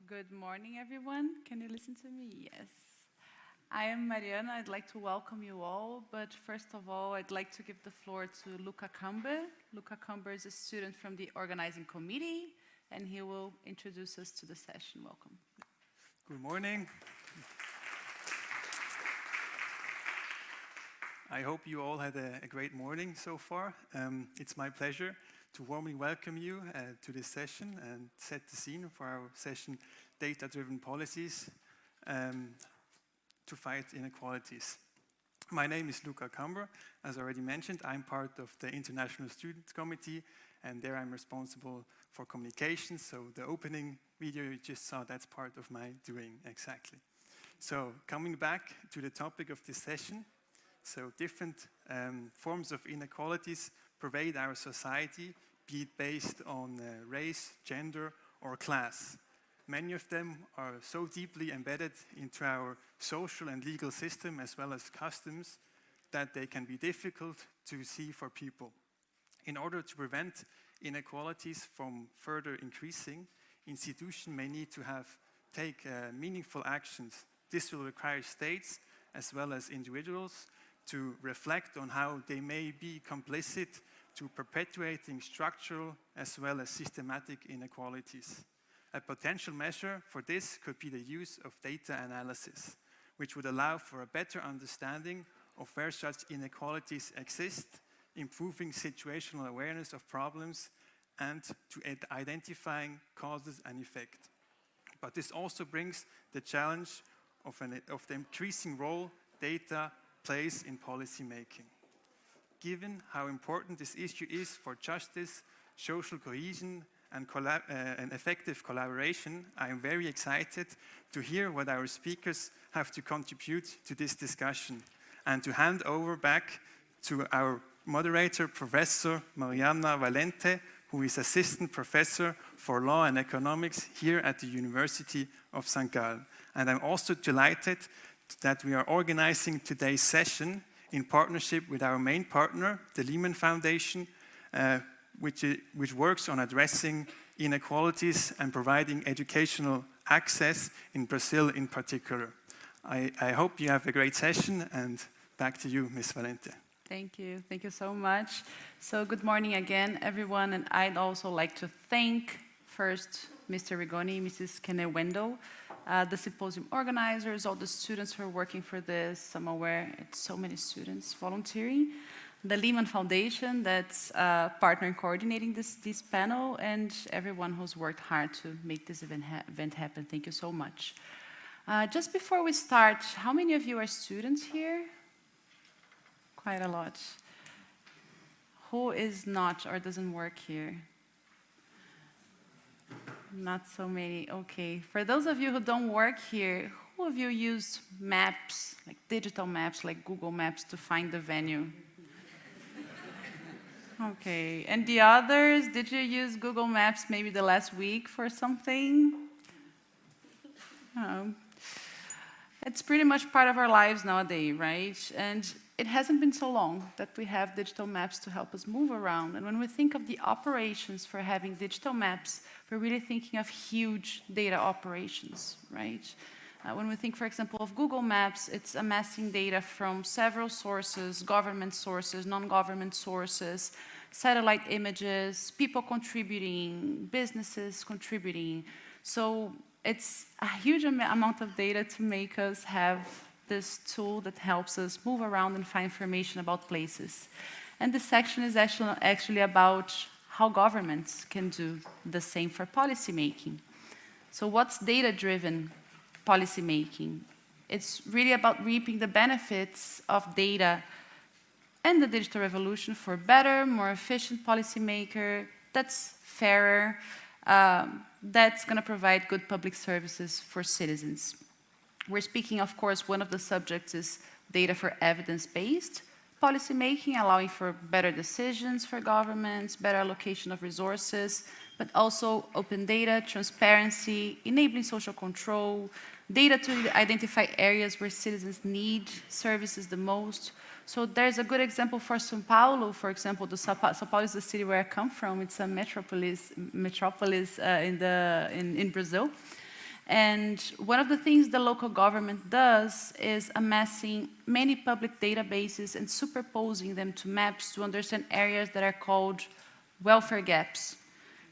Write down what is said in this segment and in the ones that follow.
Good morning, everyone. Can you listen to me? Yes. I am Mariana. I'd like to welcome you all, but first of all, I'd like to give the floor to Helena Kanjumbwa. Helena Kanjumbwa is a student from the organizing committee, and he will introduce us to the session. Welcome. Good morning. I hope you all had a great morning so far. It's my pleasure to warmly welcome you to this session and set the scene for our session, Data-Driven Policies to Fight Inequalities. My name is Helena Kanjumbwa. As already mentioned, I'm part of the International Students Committee, and there I'm responsible for communications. So the opening video you just saw, that's part of my doing exactly. So coming back to the topic of this session, so different forms of inequalities pervade our society, be it based on race, gender, or class. Many of them are so deeply embedded into our social and legal system as well as customs that they can be difficult to see for people. In order to prevent inequalities from further increasing, institutions may need to take meaningful actions. This will require states as well as individuals to reflect on how they may be complicit to perpetuating structural as well as systematic inequalities. A potential measure for this could be the use of data analysis, which would allow for a better understanding of where such inequalities exist, improving situational awareness of problems, and to identifying causes and effect. But this also brings the challenge of the increasing role data plays in policy making. Given how important this issue is for justice, social cohesion, and effective collaboration, I am very excited to hear what our speakers have to contribute to this discussion and to hand over back to our moderator, Professor Mariana Valente, who is Assistant Professor for Law and Economics here at the University of St. Gallen. And I'm also delighted that we are organizing today's session in partnership with our main partner, the Lemann Foundation, which works on addressing inequalities and providing educational access in Brazil in particular. I hope you have a great session, and back to you, Ms. Valente. Thank you. Thank you so much. So good morning again, everyone, and I'd also like to thank first Mr. Rigoni, Mrs. Kenewendo, the symposium organizers, all the students who are working for this. I'm aware it's so many students volunteering. The Lemann Foundation, that's partner in coordinating this panel, and everyone who's worked hard to make this event happen. Thank you so much. Just before we start, how many of you are students here? Quite a lot. Who is not or doesn't work here? Not so many. Okay. For those of you who don't work here, who of you use maps, like digital maps, like Google Maps, to find the venue? Okay. And the others, did you use Google Maps maybe the last week for something? It's pretty much part of our lives nowadays, right? And it hasn't been so long that we have digital maps to help us move around. And when we think of the operations for having digital maps, we're really thinking of huge data operations, right? When we think, for example, of Google Maps, it's amassing data from several sources, government sources, non-government sources, satellite images, people contributing, businesses contributing. So it's a huge amount of data to make us have this tool that helps us move around and find information about places. And this section is actually about how governments can do the same for policy making. So what's data-driven policy making? It's really about reaping the benefits of data and the digital revolution for better, more efficient policymaker that's fairer, that's going to provide good public services for citizens. We're speaking, of course, one of the subjects is data for evidence-based policymaking, allowing for better decisions for governments, better allocation of resources, but also open data, transparency, enabling social control, data to identify areas where citizens need services the most. So there's a good example for São Paulo, for example. São Paulo is the city where I come from. It's a metropolis in Brazil. And one of the things the local government does is amassing many public databases and superposing them to maps to understand areas that are called welfare gaps.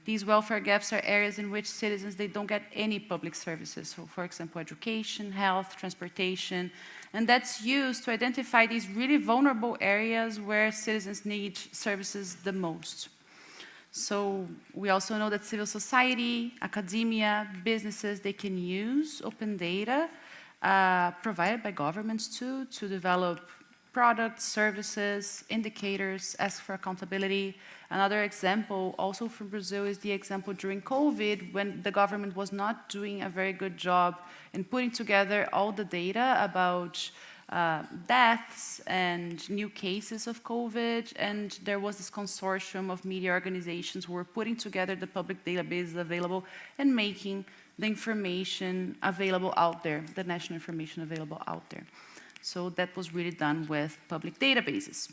These welfare gaps are areas in which citizens, they don't get any public services. So for example, education, health, transportation, and that's used to identify these really vulnerable areas where citizens need services the most. So we also know that civil society, academia, businesses, they can use open data provided by governments too to develop products, services, indicators, ask for accountability. Another example also from Brazil is the example during COVID when the government was not doing a very good job in putting together all the data about deaths and new cases of COVID, and there was this consortium of media organizations who were putting together the public databases available and making the information available out there, the national information available out there. So that was really done with public databases.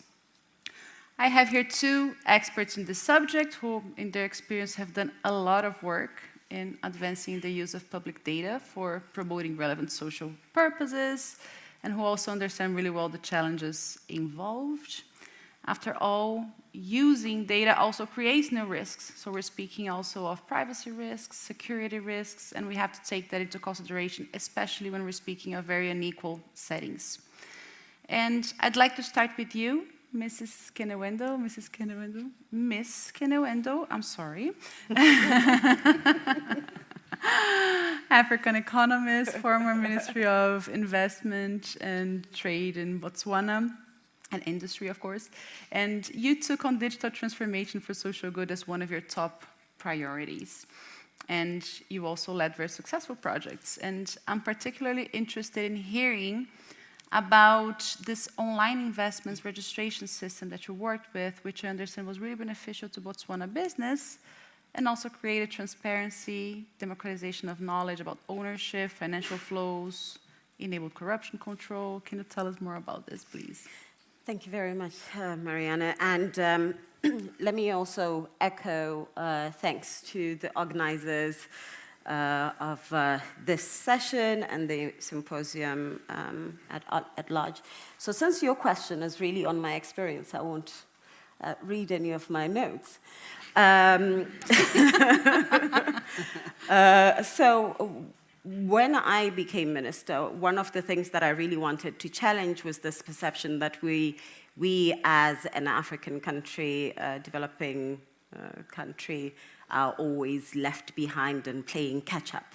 I have here two experts in this subject who, in their experience, have done a lot of work in advancing the use of public data for promoting relevant social purposes, and who also understand really well the challenges involved. After all, using data also creates new risks. So we're speaking also of privacy risks, security risks, and we have to take that into consideration, especially when we're speaking of very unequal settings. And I'd like to start with you, Miss Kenewendo, I'm sorry. African economist, former Ministry of Investment and Trade in Botswana, and industry, of course. And you took on digital transformation for social good as one of your top priorities. And you also led very successful projects. And I'm particularly interested in hearing about this online investments registration system that you worked with, which I understand was really beneficial to Botswana business, and also created transparency, democratization of knowledge about ownership, financial flows, enabled corruption control. Can you tell us more about this, please? Thank you very much, Mariana. And let me also echo thanks to the organizers of this session and the symposium at large. So since your question is really on my experience, I won't read any of my notes. So when I became minister, one of the things that I really wanted to challenge was this perception that we as an African country, developing country, are always left behind and playing catch up.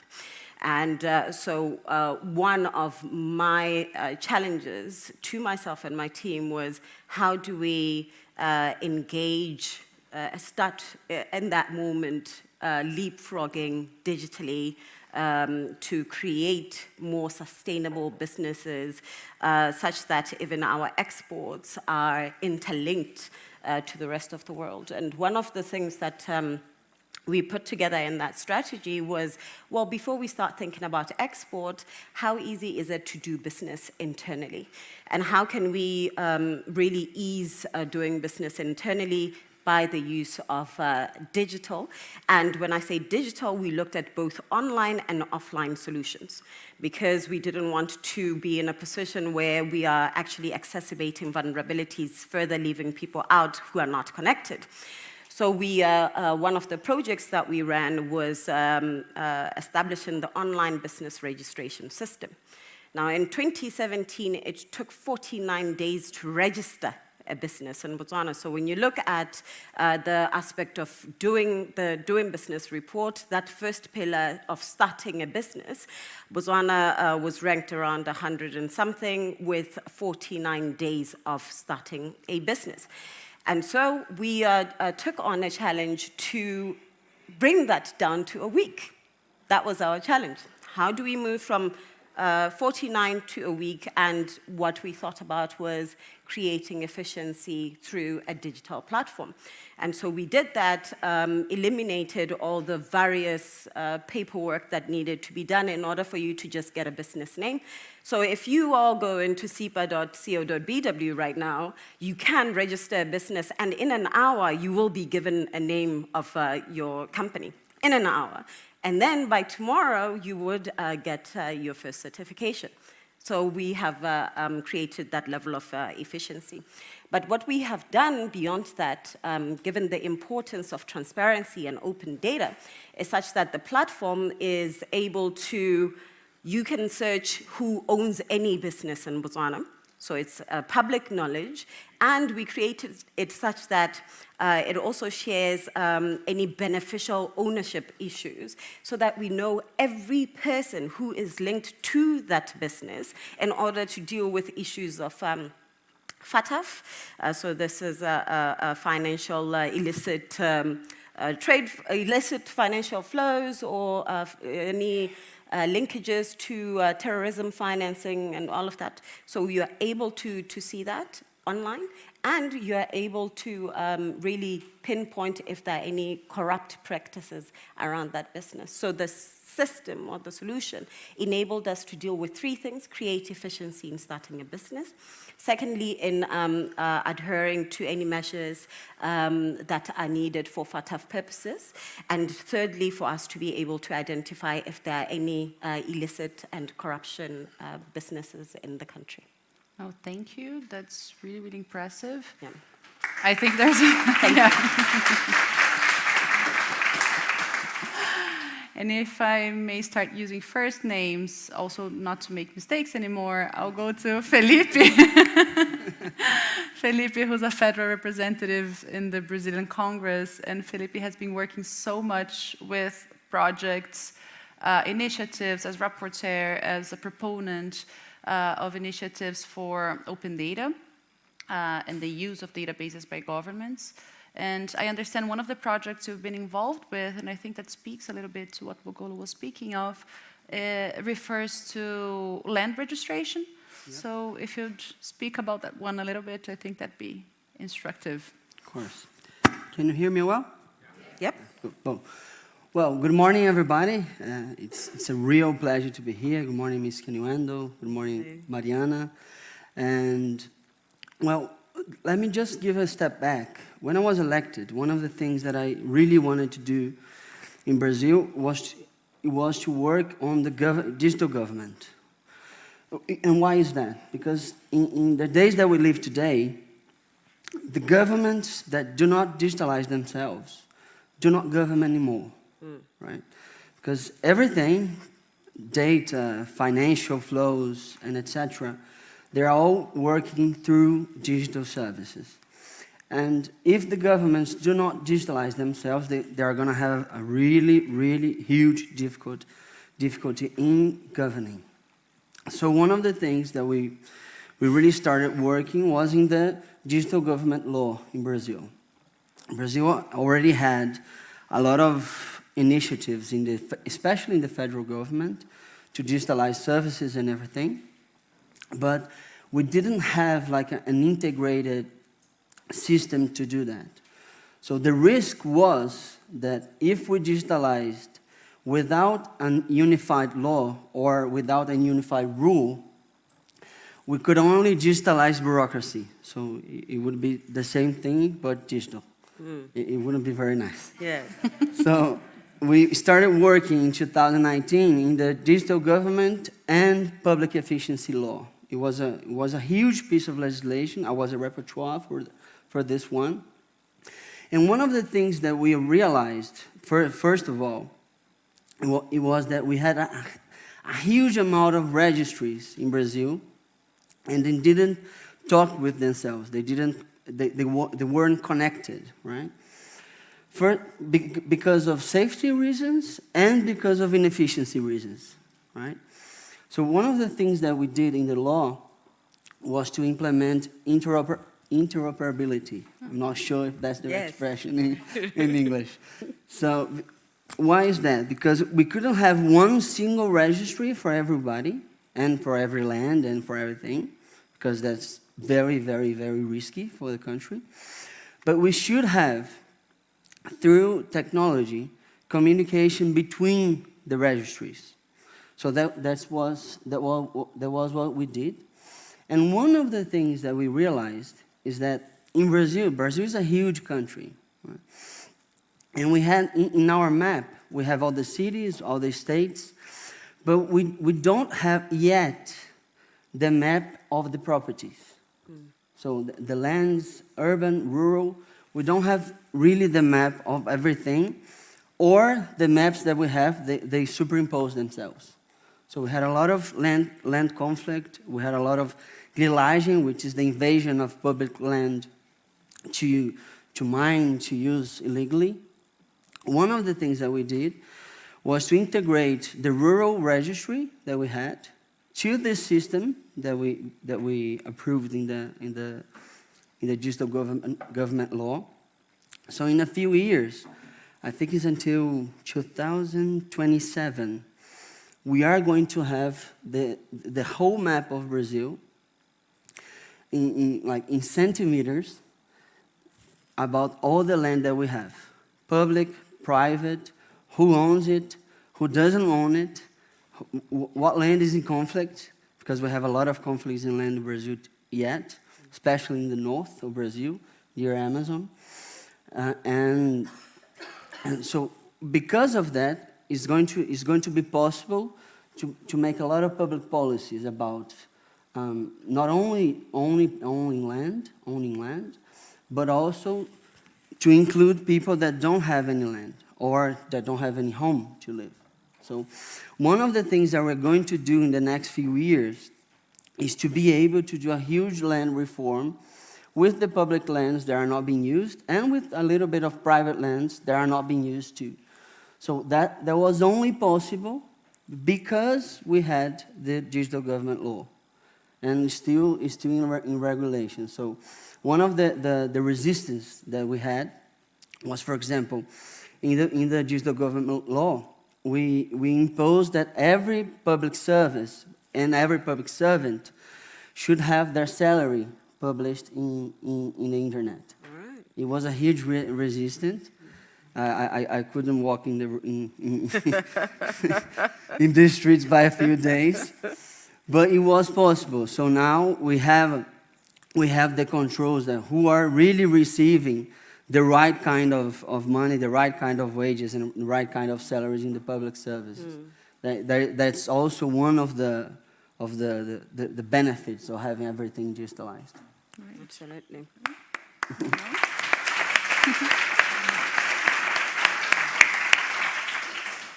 And so one of my challenges to myself and my team was, how do we engage, start in that moment leapfrogging digitally to create more sustainable businesses such that even our exports are interlinked to the rest of the world. And one of the things that we put together in that strategy was, well, before we start thinking about export, how easy is it to do business internally? And how can we really ease doing business internally by the use of digital? And when I say digital, we looked at both online and offline solutions, because we didn't want to be in a position where we are actually exacerbating vulnerabilities, further leaving people out who are not connected. So we, one of the projects that we ran was establishing the online business registration system. Now, in 2017, it took 49 days to register a business in Botswana. So when you look at the aspect of doing business report, that first pillar of starting a business, Botswana was ranked around 100 and something with 49 days of starting a business. And so we took on a challenge to bring that down to a week. That was our challenge. How do we move from 49 to a week? And what we thought about was creating efficiency through a digital platform. And so we did that, eliminated all the various paperwork that needed to be done in order for you to just get a business name. So if you all go into sipa.co.bw right now, you can register a business, and in an hour, you will be given a name of your company. in an hour. And then by tomorrow, you would get your first certification. So we have created that level of efficiency. But what we have done beyond that, given the importance of transparency and open data, is such that the platform is able to, you can search who owns any business in Botswana. So it's public knowledge, and we created it such that it also shares any beneficial ownership issues, so that we know every person who is linked to that business in order to deal with issues of FATF. So this is a financial illicit trade, illicit financial flows, or any linkages to terrorism financing and all of that. So you are able to see that online, and you are able to really pinpoint if there are any corrupt practices around that business. So the system or the solution enabled us to deal with three things: create efficiency in starting a business. Secondly, in adhering to any measures that are needed for FATF purposes. And thirdly, for us to be able to identify if there are any illicit and corruption businesses in the country. Oh, thank you. That's really, really impressive. Yeah. I think there's... Thank you. And if I may start using first names, also not to make mistakes anymore, I'll go to Felipe. Felipe, who's a federal representative in the Brazilian Congress, and Felipe has been working so much with projects, initiatives, as rapporteur, as a proponent of initiatives for open data and the use of databases by governments. And I understand one of the projects you've been involved with, and I think that speaks a little bit to what Bogolo was speaking of, refers to land registration. Yeah. So if you'd speak about that one a little bit, I think that'd be instructive. Of course. Can you hear me well? Yep. Well, good morning, everybody. It's a real pleasure to be here. Good morning, Ms. Kanjumbwa. Good morning, Mariana. And, well, let me just give a step back. When I was elected, one of the things that I really wanted to do in Brazil was to work on the digital government. And why is that? Because in the days that we live today, the governments that do not digitalize themselves do not govern anymore, right? Because everything, data, financial flows, and etc., they're all working through digital services. And if the governments do not digitalize themselves, they are going to have a really, really huge difficulty in governing. So one of the things that we really started working was in the digital government law in Brazil. Brazil already had a lot of initiatives, especially in the federal government, to digitalize services and everything. But we didn't have like an integrated system to do that. So the risk was that if we digitalized without a unified law or without a unified rule, we could only digitalize bureaucracy. So it would be the same thing, but digital. It wouldn't be very nice. Yeah. So we started working in 2019 in the digital government and public efficiency law. It was a huge piece of legislation. I was a rapporteur for this one. And one of the things that we realized, first of all, it was that we had a huge amount of registries in Brazil, and they didn't talk with themselves. They weren't connected, right? Because of safety reasons and because of inefficiency reasons, right? So one of the things that we did in the law was to implement interoperability. I'm not sure if that's the expression in English. So why is that? Because we couldn't have one single registry for everybody and for every land and for everything, because that's very, very, very risky for the country. But we should have, through technology, communication between the registries. So that was what we did. And one of the things that we realized is that in Brazil is a huge country. Right? And we had, in our map, we have all the cities, all the states, but we don't have yet the map of the properties. So the lands, urban, rural, we don't have really the map of everything, or the maps that we have, they superimpose themselves. So we had a lot of land conflict, we had a lot of grilagem, which is the invasion of public land to mine, to use illegally. One of the things that we did was to integrate the rural registry that we had to this system that we approved in the digital government law. So in a few years, I think it's until 2027, we are going to have the whole map of Brazil in centimeters about all the land that we have, public, private, who owns it, who doesn't own it, what land is in conflict, because we have a lot of conflicts in land in Brazil yet, especially in the north of Brazil, near Amazon. And so because of that, it's going to be possible to make a lot of public policies about not only owning land, but also to include people that don't have any land or that don't have any home to live. So one of the things that we're going to do in the next few years is to be able to do a huge land reform with the public lands that are not being used and with a little bit of private lands that are not being used too. So that was only possible because we had the digital government law, and it's still in regulation. So one of the resistance that we had was, for example, in the digital government law, we imposed that every public service and every public servant should have their salary published in the internet. Right. It was a huge resistance. I couldn't walk in the streets by a few days, but it was possible. So now we have the controls that who are really receiving the right kind of money, the right kind of wages, and the right kind of salaries in the public services. That's also one of the benefits of having everything digitalized. Right. Absolutely.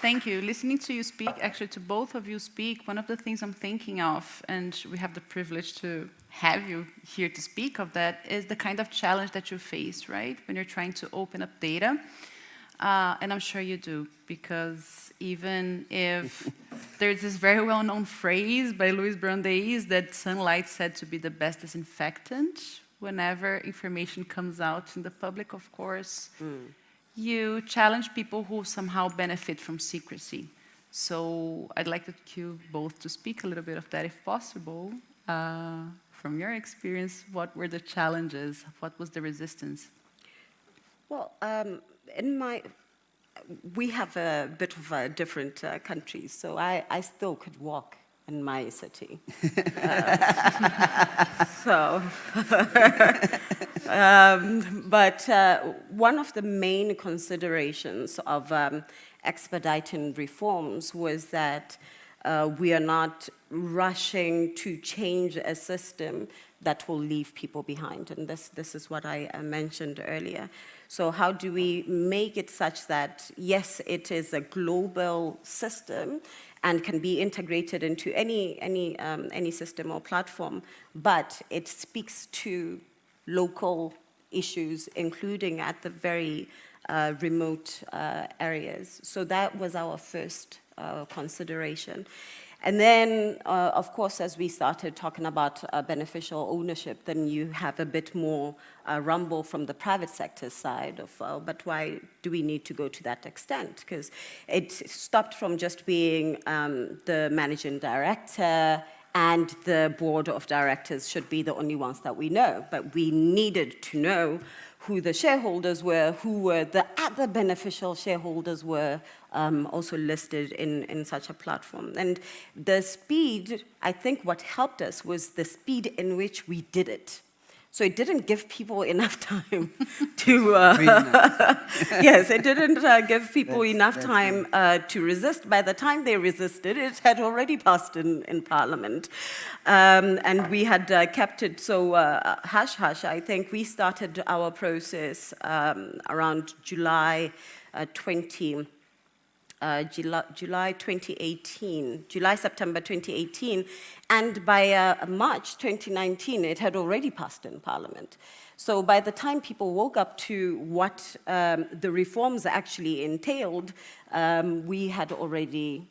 Thank you. Listening to you speak, actually to both of you speak, one of the things I'm thinking of, and we have the privilege to have you here to speak of that, is the kind of challenge that you face, right? When you're trying to open up data. And I'm sure you do, because even if there's this very well-known phrase by Luis Brandeis that sunlight said to be the best disinfectant, whenever information comes out in the public, of course, you challenge people who somehow benefit from secrecy. So I'd like you both to speak a little bit of that, if possible. From your experience, what were the challenges? What was the resistance? Well, we have a bit of different countries, so I still could walk in my city. But one of the main considerations of expediting reforms was that we are not rushing to change a system that will leave people behind. And this is what I mentioned earlier. So how do we make it such that, yes, it is a global system and can be integrated into any system or platform, but it speaks to local issues, including at the very remote areas. So that was our first consideration. And then, of course, as we started talking about beneficial ownership, then you have a bit more rumble from the private sector side of, but why do we need to go to that extent? Because it stopped from just being the managing director and the board of directors should be the only ones that we know, but we needed to know who the shareholders were, who were the other beneficial shareholders were also listed in such a platform. And the speed, I think what helped us was the speed in which we did it. So it didn't give people enough time to, Really nice. yes, it didn't give people enough That's time to resist. By the time they resisted, it had already passed in Parliament. And we had kept it so hush-hush. I think we started our process around July 2018, September 2018, and by March 2019, it had already passed in Parliament. So by the time people woke up to what the reforms actually entailed, we had already,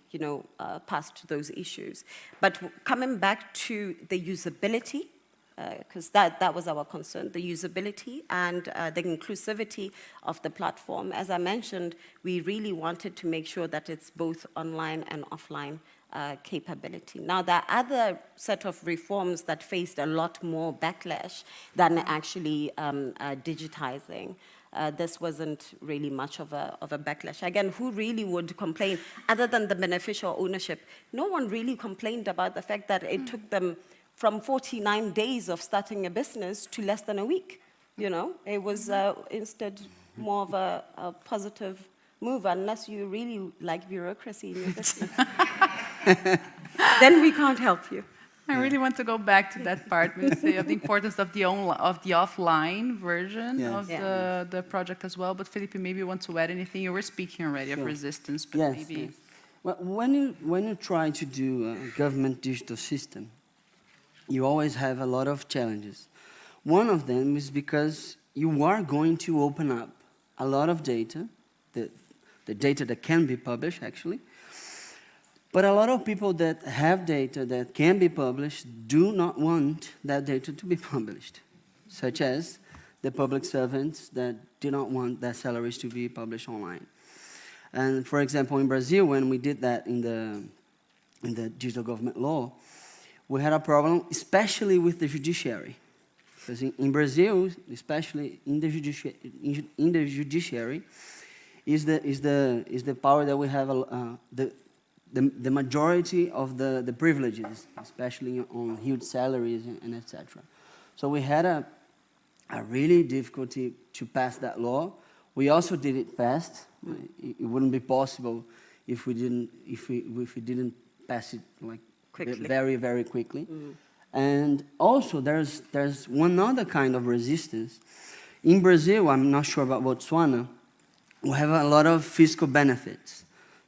passed those issues. But coming back to the usability, because that was our concern, the usability and the inclusivity of the platform. As I mentioned, we really wanted to make sure that it's both online and offline capability. Now, there are other set of reforms that faced a lot more backlash than actually digitizing. This wasn't really much of a backlash. Again, who really would complain? Other than the beneficial ownership, no one really complained about the fact that it took them from 49 days of starting a business to less than a week. It was instead more of a positive move, unless you really like bureaucracy in your business. Then we can't help you. I really want to go back to that part when you say of the importance of the offline version Yes. of the project as well. But Felipe, maybe you want to add anything. You were speaking already of Sure. resistance, but Yes, maybe. yes. Well, when you try to do a government digital system, you always have a lot of challenges. One of them is because you are going to open up a lot of data, the data that can be published, actually. But a lot of people that have data that can be published do not want that data to be published, such as the public servants that do not want their salaries to be published online. And for example, in Brazil, when we did that in the digital government law, we had a problem, especially with the judiciary. Because in Brazil, especially in the judiciary, is the power that we have, the majority of the privileges, especially on huge salaries and etc. So we had a really difficulty to pass that law. We also did it fast. It wouldn't be possible if we didn't pass it like Quickly. very, very quickly. And also, there's one other kind of resistance. In Brazil, I'm not sure about Botswana, we have a lot of fiscal benefits.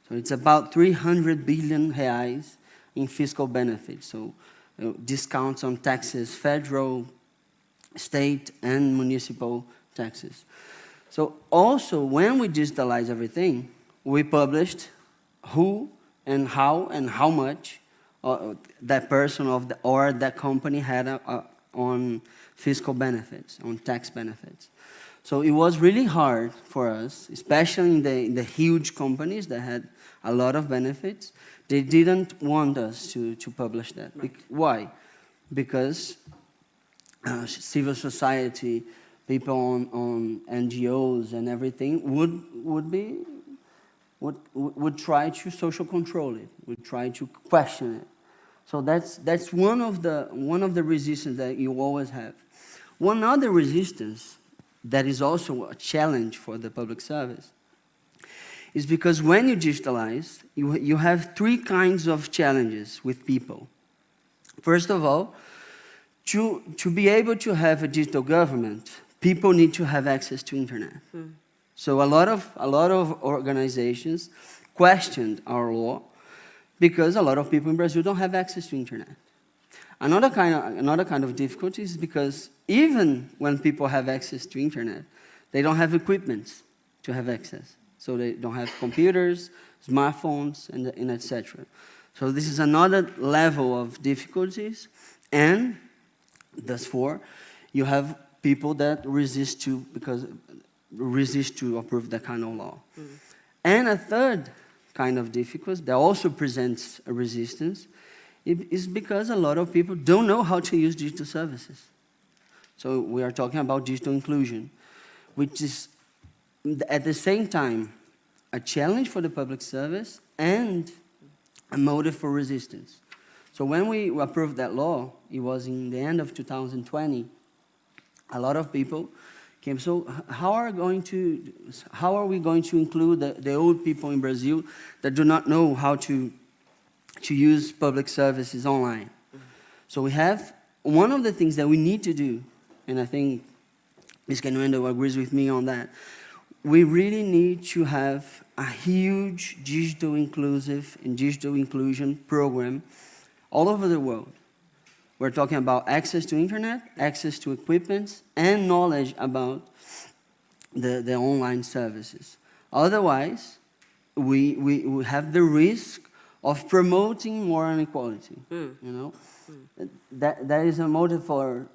So it's about 300 billion reais in fiscal benefits. So discounts on taxes, federal, state, and municipal taxes. So also, when we digitalized everything, we published who and how much that person or that company had on fiscal benefits, on tax benefits. So it was really hard for us, especially in the huge companies that had a lot of benefits. They didn't want us to publish that. Right. Why? Because civil society, people on NGOs and everything would try to social control it, would try to question it. So that's one of the resistance that you always have. One other resistance that is also a challenge for the public service is because when you digitalize, you have three kinds of challenges with people. First of all, to be able to have a digital government, people need to have access to internet. So a lot of organizations questioned our law because a lot of people in Brazil don't have access to internet. Another kind of difficulty is because even when people have access to internet, they don't have equipment to have access. So they don't have computers, smartphones, and etc. So this is another level of difficulties, and therefore, you have people that resist to approve that kind of law. And a third kind of difficulty that also presents a resistance is because a lot of people don't know how to use digital services. So we are talking about digital inclusion, which is at the same time a challenge for the public service and a motive for resistance. So when we approved that law, it was in the end of 2020, a lot of people came. So how are we going to include the old people in Brazil that do not know how to use public services online? So we have one of the things that we need to do, and I think Ms. Kanjumbwa agrees with me on that. We really need to have a huge digital inclusive and digital inclusion program all over the world. We're talking about access to internet, access to equipment, and knowledge about the online services. Otherwise, we have the risk of promoting more inequality. You know, that is a motive for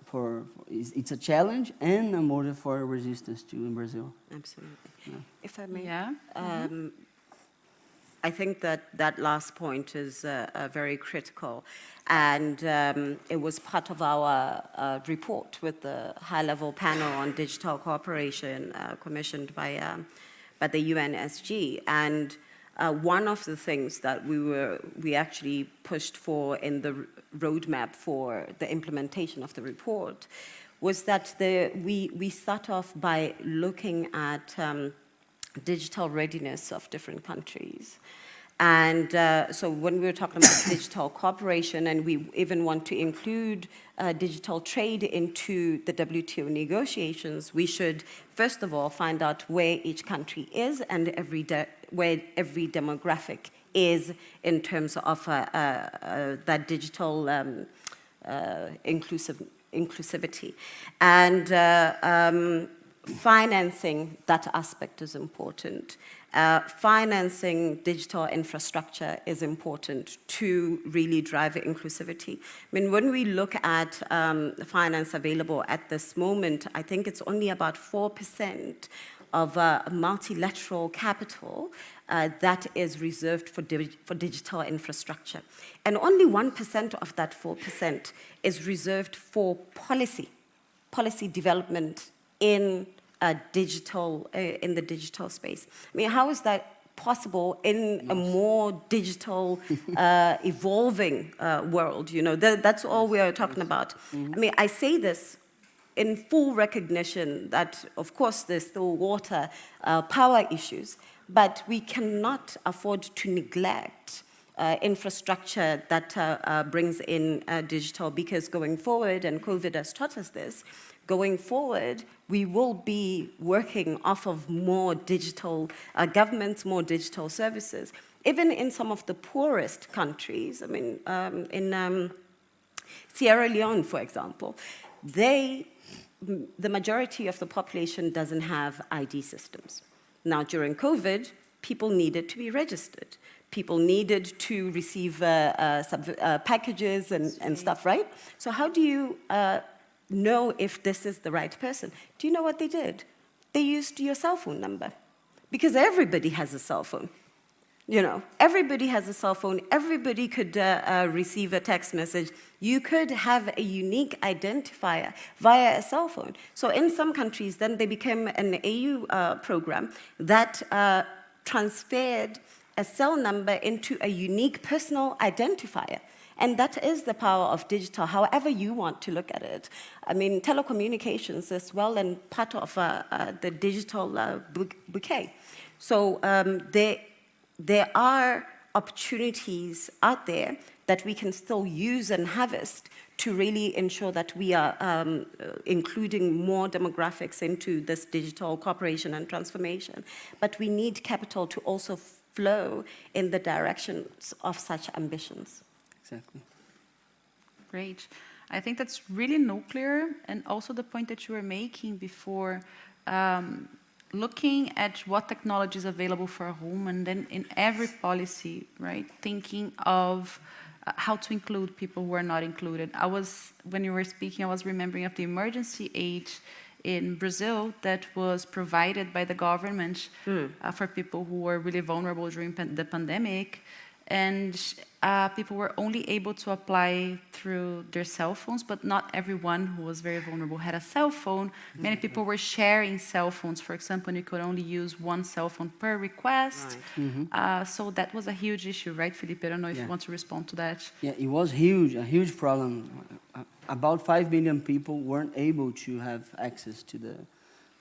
it's a challenge and a motive for resistance too in Brazil. Absolutely. Yeah. If I may, Yeah. I think that last point is very critical, and it was part of our report with the high-level panel on digital cooperation commissioned by the UNSG. And one of the things that we actually pushed for in the roadmap for the implementation of the report was that we start off by looking at digital readiness of different countries. And so when we're talking about digital cooperation, and we even want to include digital trade into the WTO negotiations, we should first of all find out where each country is and where every demographic is in terms of that digital inclusivity. And financing that aspect is important. Financing digital infrastructure is important to really drive inclusivity. I mean, when we look at finance available at this moment, I think it's only about 4% of multilateral capital that is reserved for digital infrastructure. And only 1% of that 4% is reserved for policy development in the digital space. I mean, how is that possible in a more digital, evolving world? You know, that's all we are talking about. I mean, I say this in full recognition that, of course, there's still water, power issues, but we cannot afford to neglect infrastructure that brings in digital, because going forward, and COVID has taught us this, going forward, we will be working off of more digital governments, more digital services. Even in some of the poorest countries, I mean, in Sierra Leone, for example, the majority of the population doesn't have ID systems. Now, during COVID, people needed to be registered. People needed to receive packages and stuff, right? So how do you know if this is the right person? Do you know what they did? They used your cell phone number, because everybody has a cell phone. You know, everybody has a cell phone. Everybody could receive a text message. You could have a unique identifier via a cell phone. So in some countries, then they became an AU program that transferred a cell number into a unique personal identifier. And that is the power of digital, however you want to look at it. I mean, telecommunications is well and part of the digital bouquet. So there are opportunities out there that we can still use and harvest to really ensure that we are including more demographics into this digital cooperation and transformation. But we need capital to also flow in the directions of such ambitions. Exactly. Great. I think that's really nuclear, and also the point that you were making before, looking at what technology is available for a home, and then in every policy, right, thinking of how to include people who are not included. When you were speaking, I was remembering of the emergency aid in Brazil that was provided by the government for people who were really vulnerable during the pandemic. And people were only able to apply through their cell phones, but not everyone who was very vulnerable had a cell phone. Many people were sharing cell phones. For example, and you could only use one cell phone per request. Right. So that was a huge issue, right, Felipe? I don't know if Yeah. you want to respond to that. Yeah, it was huge, a huge problem. About 5 million people weren't able to have access to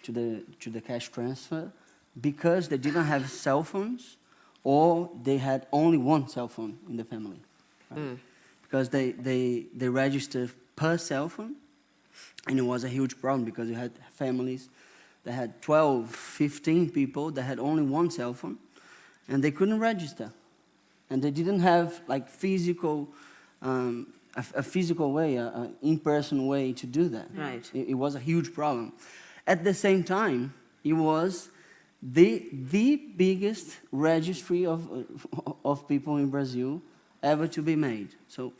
the cash transfer because they didn't have cell phones, or they had only one cell phone in the family. Right? Because they registered per cell phone, and it was a huge problem because you had families that had 12, 15 people that had only one cell phone, and they couldn't register. And they didn't have like physical, a physical way, an in-person way to do that. Right. It was a huge problem. At the same time, it was the biggest registry of people in Brazil ever to be made. So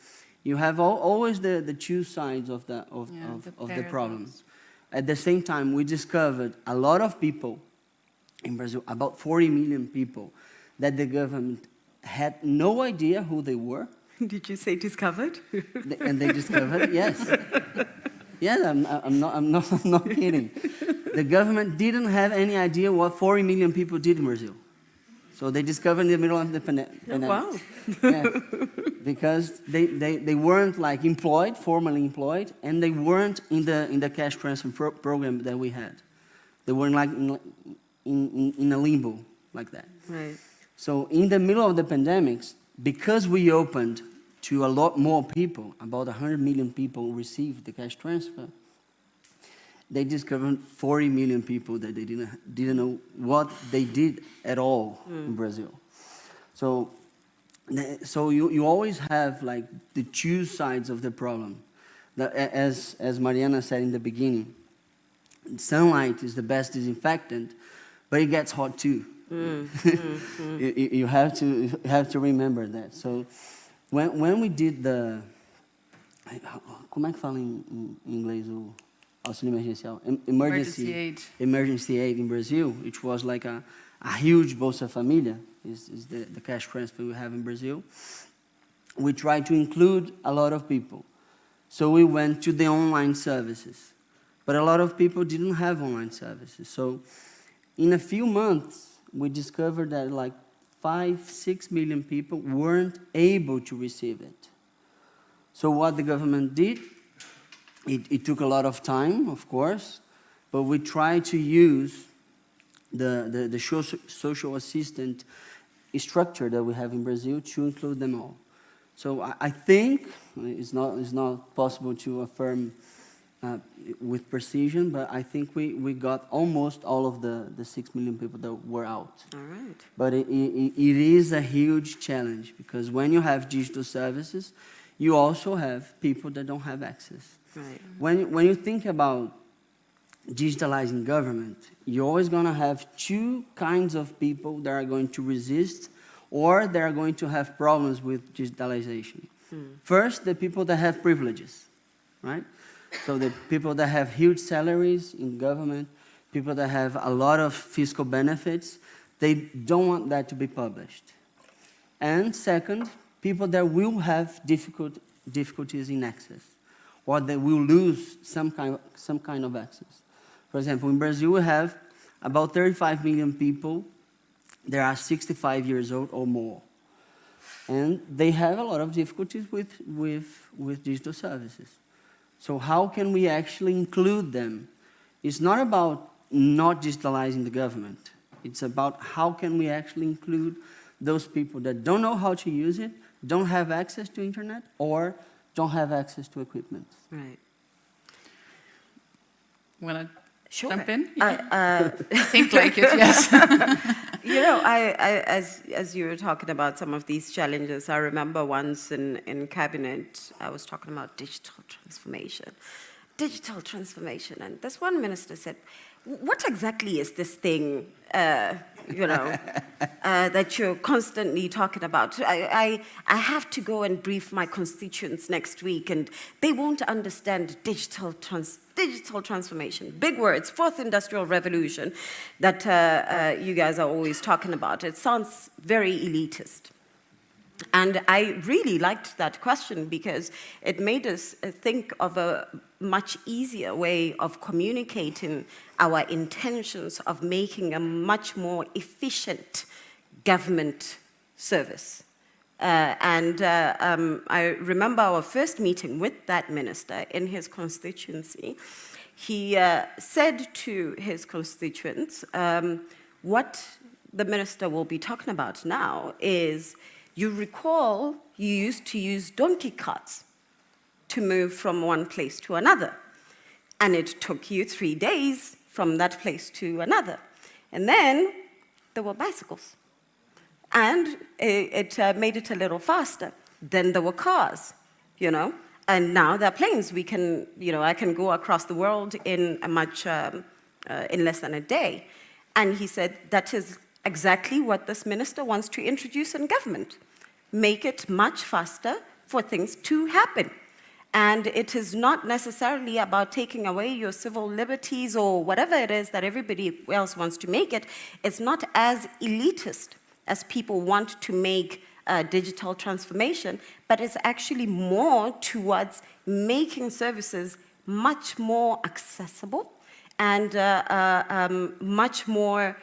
you have always the two sides of the problem. paradox. At the same time, we discovered a lot of people in Brazil, about 40 million people, that the government had no idea who they were. Did you say discovered? And they discovered, yes. Yes, I'm not kidding. The government didn't have any idea what 40 million people did in Brazil. So they discovered in the middle of the pandemic. Wow. Yeah. Because they weren't like employed, formally employed, and they weren't in the cash transfer program that we had. They weren't like in a limbo like that. Right. So in the middle of the pandemics, because we opened to a lot more people, about 100 million people received the cash transfer, they discovered 40 million people that they didn't know what they did at all in Brazil. So you always have like the two sides of the problem. As Mariana said in the beginning, sunlight is the best disinfectant, but it gets hot too. You have to remember that. So when we did the, como é que fala em inglês o auxílio emergencial? Emergency aid in Brazil, which was like a huge Bolsa Família, is the cash transfer we have in Brazil. We tried to include a lot of people. So we went to the online services. But a lot of people didn't have online services. So in a few months, we discovered that like 5-6 million people weren't able to receive it. So what the government did, it took a lot of time, of course, but we tried to use the social assistant structure that we have in Brazil to include them all. So I think it's not possible to affirm with precision, but I think we got almost all of the 6 million people that were out. All right. But it is a huge challenge, because when you have digital services, you also have people that don't have access. Right. When you think about digitalizing government, you're always going to have two kinds of people that are going to resist, or they are going to have problems with digitalization. First, the people that have privileges, right? So the people that have huge salaries in government, people that have a lot of fiscal benefits, they don't want that to be published. And second, people that will have difficulties in access, or they will lose some kind of access. For example, in Brazil, we have about 35 million people that are 65 years old or more. And they have a lot of difficulties with digital services. So how can we actually include them? It's not about not digitalizing the government. It's about how can we actually include those people that don't know how to use it, don't have access to internet, or don't have access to equipment. Right. Want to Sure. jump in? I Think like it, yes. You know, as you were talking about some of these challenges, I remember once in cabinet, I was talking about digital transformation, and this one minister said, "What exactly is this thing, that you're constantly talking about? I have to go and brief my constituents next week, and they won't understand digital transformation." Big words, fourth industrial revolution that you guys are always talking about. It sounds very elitist. And I really liked that question because it made us think of a much easier way of communicating our intentions of making a much more efficient government service. I remember our first meeting with that minister in his constituency. He said to his constituents, what the minister will be talking about now is, you recall you used to use donkey carts to move from one place to another. And it took you 3 days from that place to another. And then there were bicycles. And it made it a little faster. Then there were cars, you know. And now there are planes. We can, you know, I can go across the world in in less than a day. And he said that is exactly what this minister wants to introduce in government. Make it much faster for things to happen. And it is not necessarily about taking away your civil liberties or whatever it is that everybody else wants to make it. It's not as elitist as people want to make digital transformation, but it's actually more towards making services much more accessible and much more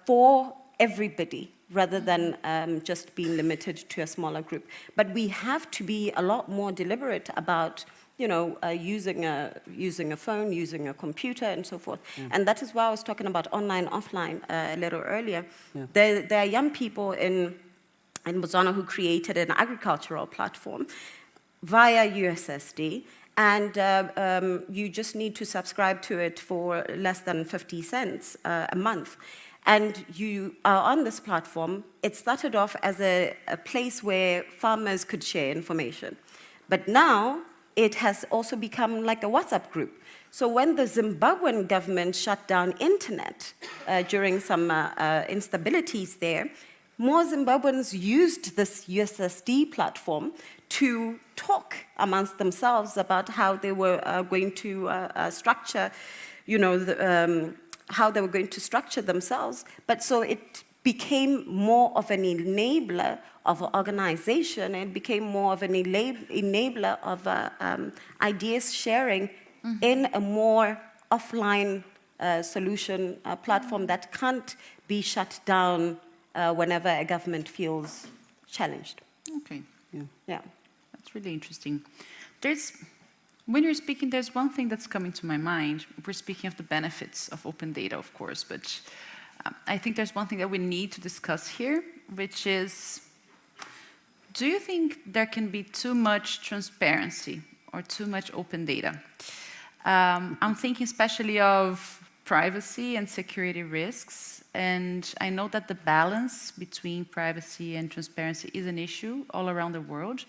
for everybody, rather than just being limited to a smaller group. But we have to be a lot more deliberate about, you know, using a phone, using a computer, and so forth. Yeah. And that is why I was talking about online, offline a little earlier. Yeah. There are young people in Botswana who created an agricultural platform via USSD, and you just need to subscribe to it for less than 50 cents a month. And you are on this platform. It started off as a place where farmers could share information. But now it has also become like a WhatsApp group. So when the Zimbabwean government shut down internet during some instabilities there, more Zimbabweans used this USSD platform to talk amongst themselves about how they were going to structure, you know, how they were going to structure themselves. But so it became more of an enabler of organization, and became more of an enabler of ideas sharing in a more offline solution platform that can't be shut down whenever a government feels challenged. Okay. Yeah. That's really interesting. When you're speaking, there's one thing that's coming to my mind. We're speaking of the benefits of open data, of course, but I think there's one thing that we need to discuss here, which is, do you think there can be too much transparency or too much open data? I'm thinking especially of privacy and security risks, and I know that the balance between privacy and transparency is an issue all around the world.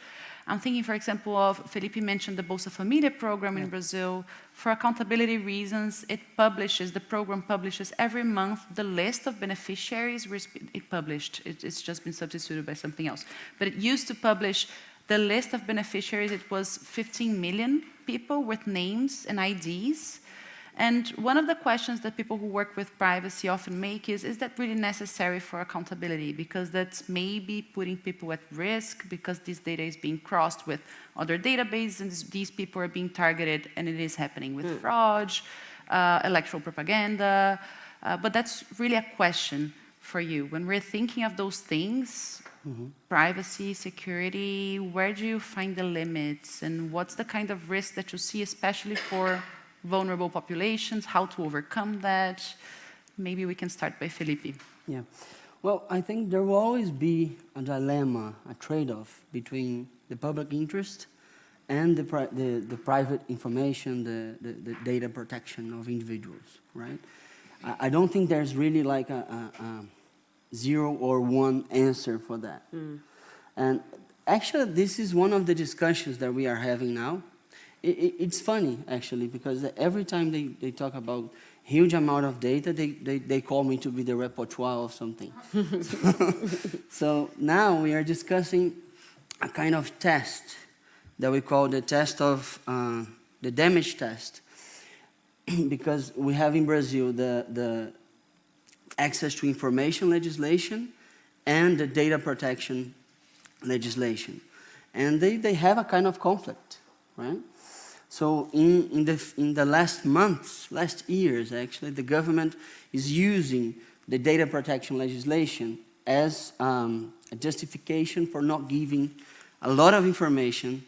I'm thinking, for example, of, Felipe mentioned the Bolsa Família program in Brazil. For accountability reasons, the program publishes every month the list of beneficiaries. It's just been substituted by something else. But it used to publish the list of beneficiaries. It was 15 million people with names and IDs. And one of the questions that people who work with privacy often make is that really necessary for accountability? Because that's maybe putting people at risk, because this data is being crossed with other databases, and these people are being targeted, and it is happening with fraud, electoral propaganda. But that's really a question for you. When we're thinking of those things, privacy, security, where do you find the limits? And what's the kind of risk that you see, especially for vulnerable populations, how to overcome that? Maybe we can start by Felipe. Yeah. Well, I think there will always be a dilemma, a trade-off between the public interest and the private information, the data protection of individuals, right? I don't think there's really like a 0 or 1 answer for that. And actually, this is one of the discussions that we are having now. It's funny, actually, because every time they talk about huge amount of data, they call me to be the repertoire of something. So now we are discussing a kind of test that we call the test of the damage test, because we have in Brazil the access to information legislation and the data protection legislation. And they have a kind of conflict, right? So in the last months, last years actually, the government is using the data protection legislation as a justification for not giving a lot of information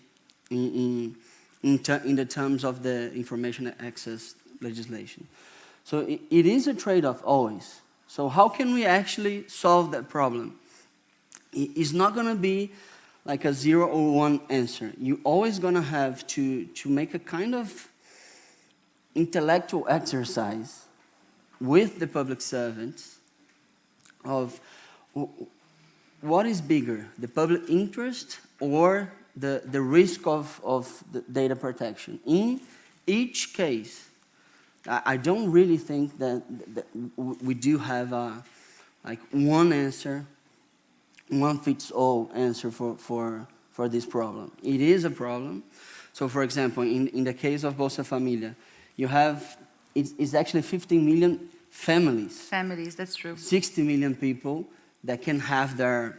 in the terms of the information access legislation. So it is a trade-off always. So how can we actually solve that problem? It's not going to be like a 0 or 1 answer. You're always going to have to make a kind of intellectual exercise with the public servants of what is bigger, the public interest or the risk of the data protection. In each case, I don't really think that we do have like one answer, one fits all answer for this problem. It is a problem. So for example, in the case of Bolsa Familia, you have, it's actually 15 million families. Families, that's true. 60 million people that can have their